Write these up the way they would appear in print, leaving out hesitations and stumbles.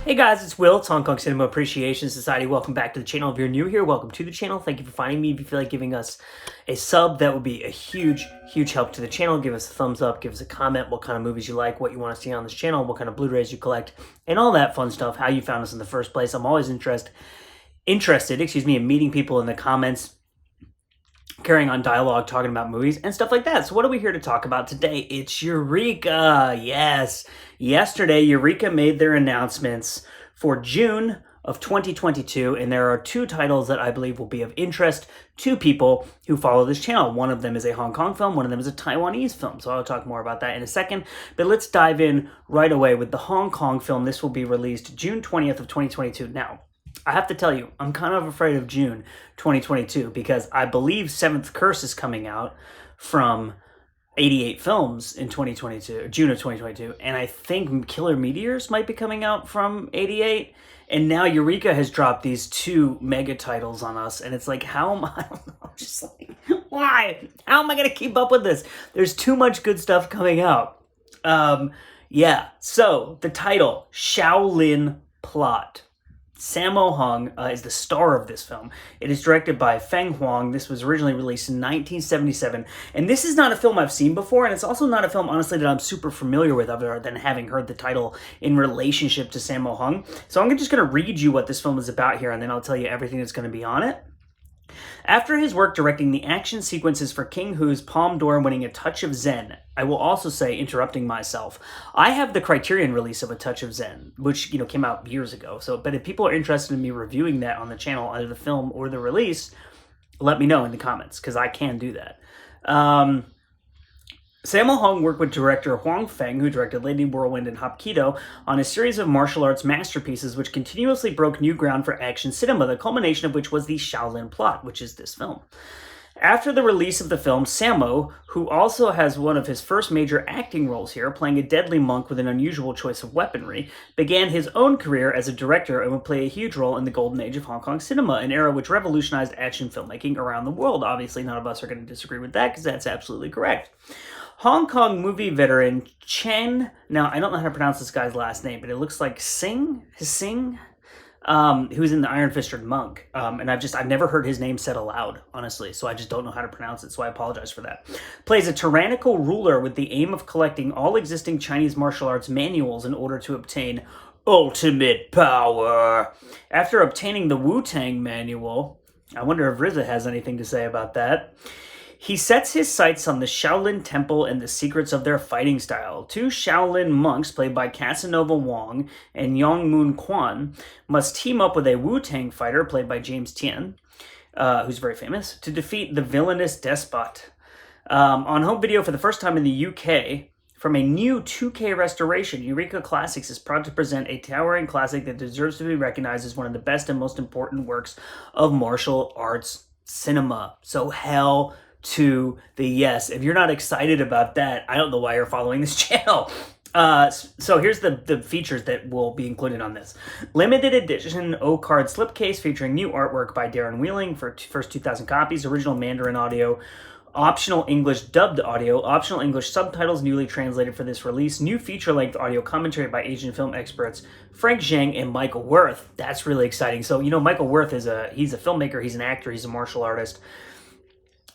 Hey guys, it's Will. It's Hong Kong Cinema Appreciation Society. Welcome back to the channel. If you're new here, welcome to the channel. Thank you for finding me. If you feel like giving us a sub, that would be a huge help to the channel. Give us a thumbs up, give us a comment, what kind of movies you like, what you want to see on this channel, what kind of Blu-rays you collect, and all that fun stuff, how you found us in the first place. I'm always interested in meeting people in the comments, carrying on dialogue, talking about movies and stuff like that. So what are we here to talk about today? It's Eureka. Yes. Yesterday, Eureka made their announcements for June of 2022, and there are two titles that I believe will be of interest to people who follow this channel. One of them is a Hong Kong film, one of them is a Taiwanese film, so I'll talk more about that in a second. But let's dive in right away with the Hong Kong film. This will be released June 20th of 2022. Now, I have to tell you, I'm kind of afraid of June 2022 because I believe Seventh Curse is coming out from 88 Films in 2022, June of 2022, and I think Killer Meteors might be coming out from 88, and now Eureka has dropped these two mega titles on us, and it's like, how am I don't know, I'm just like, why? How am I going to keep up with this? There's too much good stuff coming out. Yeah, so the title, Shaolin Plot. Sammo Hung is the star of this film. It is directed by Feng Huang. This was originally released in 1977. And this is not a film I've seen before, and it's also not a film, honestly, that I'm super familiar with other than having heard the title in relationship to Sammo Hung. So I'm just going to read you what this film is about here, and then I'll tell you everything that's going to be on it. After his work directing the action sequences for King Hu's Palme d'Or winning A Touch of Zen, I will also say, interrupting myself, I have the Criterion release of A Touch of Zen, which, came out years ago. But if people are interested in me reviewing that on the channel, either the film or the release, let me know in the comments, because I can do that. Sammo Hung worked with director Huang Feng, who directed Lady Whirlwind and Hapkido, on a series of martial arts masterpieces which continuously broke new ground for action cinema, the culmination of which was the Shaolin Plot, which is this film. After the release of the film, Sammo, who also has one of his first major acting roles here, playing a deadly monk with an unusual choice of weaponry, began his own career as a director and would play a huge role in the golden age of Hong Kong cinema, an era which revolutionized action filmmaking around the world. Obviously, none of us are going to disagree with that, because that's absolutely correct. Hong Kong movie veteran Chen, now I don't know how to pronounce this guy's last name, but it looks like Singh, who's in the Iron Fisted Monk, and I've never heard his name said aloud, honestly, so I just don't know how to pronounce it, so I apologize for that. Plays a tyrannical ruler with the aim of collecting all existing Chinese martial arts manuals in order to obtain ultimate power. After obtaining the Wu-Tang manual, I wonder if RZA has anything to say about that, he sets his sights on the Shaolin Temple and the secrets of their fighting style. Two Shaolin monks, played by Casanova Wong and Yong Moon Kwan, must team up with a Wu-Tang fighter, played by James Tien, who's very famous, to defeat the villainous despot. On home video for the first time in the UK, from a new 2K restoration, Eureka Classics is proud to present a towering classic that deserves to be recognized as one of the best and most important works of martial arts cinema. So hell to the yes. If you're not excited about that, I don't know why you're following this channel. So here's the features that will be included on this. Limited edition O-card slipcase featuring new artwork by Darren Wheeling for first 2,000 copies, original Mandarin audio, optional English dubbed audio, optional English subtitles newly translated for this release, new feature-length audio commentary by Asian film experts Frank Zhang and Michael Worth. That's really exciting. So, Michael Worth he's a filmmaker, he's an actor, he's a martial artist.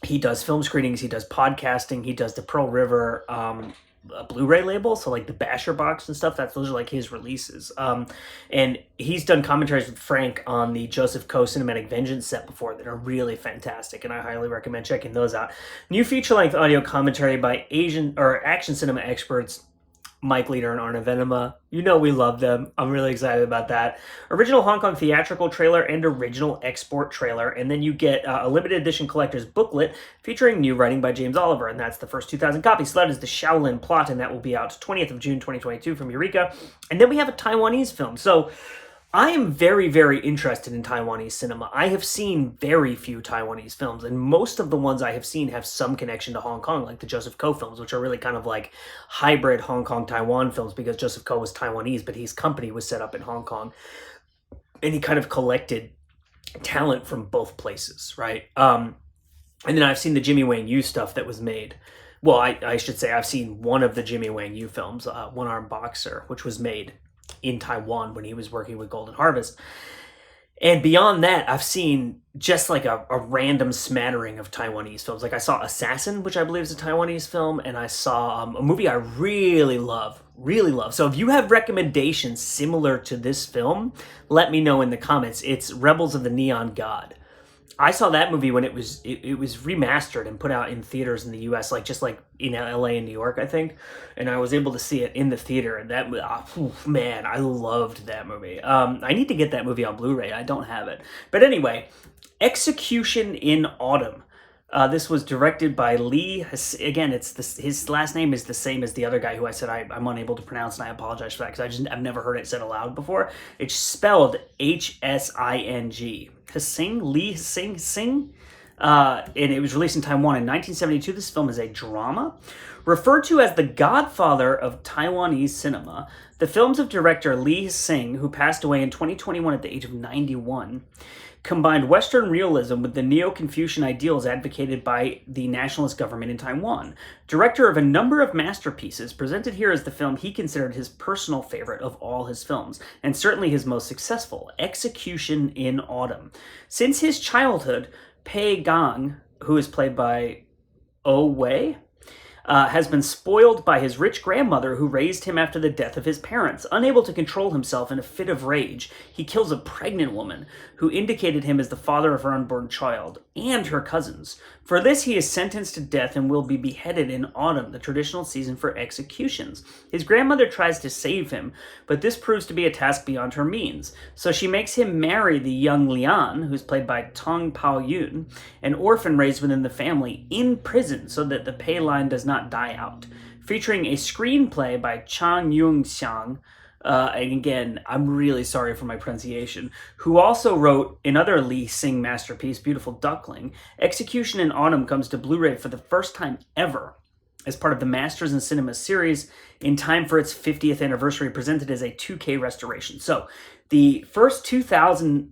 He does film screenings, he does podcasting, he does the Pearl River Blu-ray label, so like the Basher box and stuff, those are like his releases. And he's done commentaries with Frank on the Joseph Koh Cinematic Vengeance set before that are really fantastic, and I highly recommend checking those out. New feature-length audio commentary by action cinema experts Mike Leader and Arna Venema. We love them. I'm really excited about that. Original Hong Kong theatrical trailer and original export trailer. And then you get a limited edition collector's booklet featuring new writing by James Oliver. And that's the first 2,000 copies. So that is the Shaolin Plot. And that will be out 20th of June, 2022 from Eureka. And then we have a Taiwanese film. So I am very, very interested in Taiwanese cinema. I have seen very few Taiwanese films, and most of the ones I have seen have some connection to Hong Kong, like the Joseph Koh films, which are really kind of like hybrid Hong Kong-Taiwan films, because Joseph Koh was Taiwanese, but his company was set up in Hong Kong, and he kind of collected talent from both places, right? And then I've seen the Jimmy Wang Yu stuff that was made. Well, I should say I've seen one of the Jimmy Wang Yu films, One Armed Boxer, which was made in Taiwan when he was working with Golden Harvest. And beyond that, I've seen just like a random smattering of Taiwanese films. Like I saw Assassin, which I believe is a Taiwanese film, and I saw a movie I really love, really love. So if you have recommendations similar to this film, let me know in the comments. It's Rebels of the Neon God. I saw that movie when it was remastered and put out in theaters in the U.S., like just like in LA and New York, I think, and I was able to see it in the theater. And that, man, I loved that movie. I need to get that movie on Blu-ray. I don't have it, but anyway, Execution in Autumn. This was directed by Lee. Again, his last name is the same as the other guy who I said I'm unable to pronounce, and I apologize for that because I've never heard it said aloud before. It's spelled Hsing. Lee Hsing. And it was released in Taiwan in 1972. This film is a drama. Referred to as the godfather of Taiwanese cinema, the films of director Lee Hsing, who passed away in 2021 at the age of 91, combined Western realism with the Neo-Confucian ideals advocated by the nationalist government in Taiwan. Director of a number of masterpieces, presented here as the film he considered his personal favorite of all his films, and certainly his most successful, Execution in Autumn. Since his childhood, Pei Gang, who is played by Oh Wei, has been spoiled by his rich grandmother who raised him after the death of his parents. Unable to control himself in a fit of rage, he kills a pregnant woman who indicated him as the father of her unborn child and her cousins. For this, he is sentenced to death and will be beheaded in autumn, the traditional season for executions. His grandmother tries to save him, but this proves to be a task beyond her means. So she makes him marry the young Lian, who's played by Tong Pao Yun, an orphan raised within the family, in prison so that the Pei line does not die out. Featuring a screenplay by Chang Yung-xiang, and again, I'm really sorry for my pronunciation, who also wrote another Lee Sing masterpiece, Beautiful Duckling. Execution in Autumn comes to Blu-ray for the first time ever as part of the Masters in Cinema series in time for its 50th anniversary, presented as a 2K restoration. So the first 2,000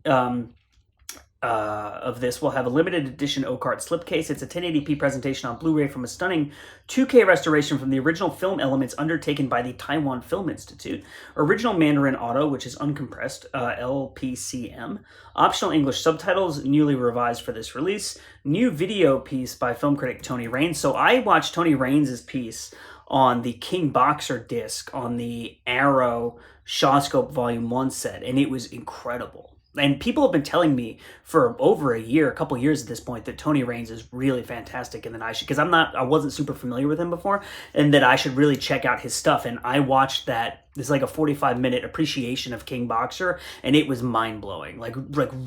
of this will have a limited edition O-Cart slipcase. It's a 1080p presentation on Blu-ray from a stunning 2K restoration from the original film elements undertaken by the Taiwan Film Institute. Original Mandarin Auto, which is uncompressed, LPCM. Optional English subtitles, newly revised for this release. New video piece by film critic Tony Raines. So I watched Tony Raines' piece on the King Boxer disc on the Arrow Shawscope Volume 1 set, and it was incredible. And people have been telling me for over a year, a couple years at this point, that Tony Raines is really fantastic, and that I should, because I wasn't super familiar with him before, and that I should really check out his stuff. And I watched that. It's like a 45-minute appreciation of King Boxer, and it was mind-blowing, like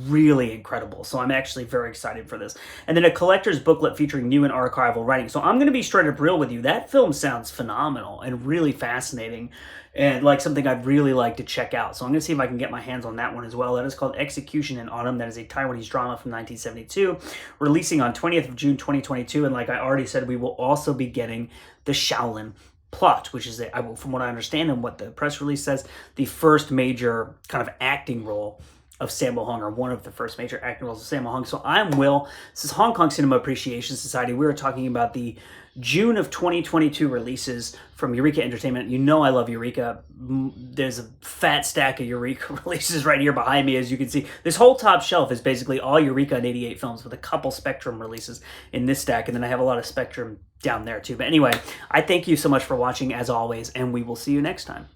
really incredible. So I'm actually very excited for this. And then a collector's booklet featuring new and archival writing. So I'm going to be straight up real with you. That film sounds phenomenal and really fascinating, and like something I'd really like to check out. So I'm going to see if I can get my hands on that one as well. That is called Execution in Autumn. That is a Taiwanese drama from 1972, releasing on 20th of June 2022. And like I already said, we will also be getting the Shaolin Plot, which is, from what I understand and what the press release says, the first major kind of acting role of Sammo Hung, or one of the first major acting roles of Sammo Hung. So I'm Will. This is Hong Kong Cinema Appreciation Society. We were talking about the June of 2022 releases from Eureka Entertainment. You know I love Eureka. There's a fat stack of Eureka releases right here behind me, as you can see. This whole top shelf is basically all Eureka and 88 films, with a couple Spectrum releases in this stack, and then I have a lot of Spectrum down there too. But anyway, I thank you so much for watching, as always, and we will see you next time.